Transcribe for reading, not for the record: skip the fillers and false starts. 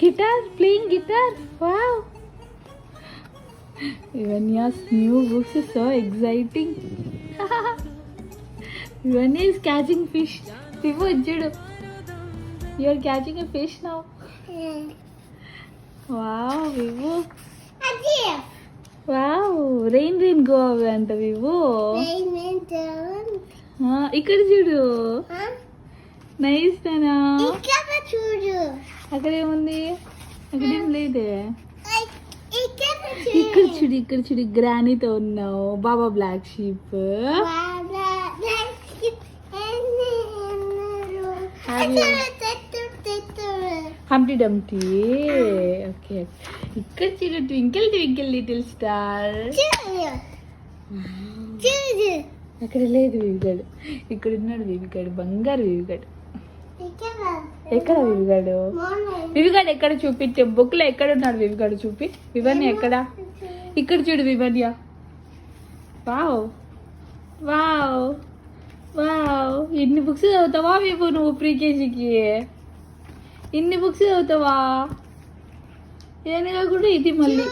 guitar, playing guitar. Wow. Ivania's new books is so exciting. Ivania is catching fish. Vivu, Judu. You are catching a fish now. Wow, Vivu. Wow, rain go away anta Vivu. Rain down. ఇక్కడ చూడు. Nice తానా. ఇక్కడ చూడు. అక్కడ ఏముంది? అక్కడ ఏం లేదే. ఇక్కడ ఇక్కడ చూడు గ్రానీతో ఉన్నావు. బాబా బ్లాక్ షీప్. హంప్టీ డంప్టీ. ఓకే, ఇక్కడ చూడు ట్వింకిల్ ట్వింకిల్ లిటిల్ స్టార్. అక్కడ లేదు వివిగాడు, ఇక్కడ ఉన్నాడు వివిగాడు, బంగారు వివిగాడు. ఎక్కడ వివిగాడు? వివిగాడు ఎక్కడ చూపి బుక్ లో ఎక్కడ ఉన్నాడు వివిగాడు చూపి. వివన్య ఎక్కడ? ఇక్కడ చూడు వివన్య. వావ్ వావ్ వావ్, ఇన్ని బుక్స్ చదువుతావా వివు నువ్వు ప్రీకేజీకి? ఇన్ని బుక్స్ చదువుతావా? ఏదైనా కాకుండా ఇది మళ్ళీ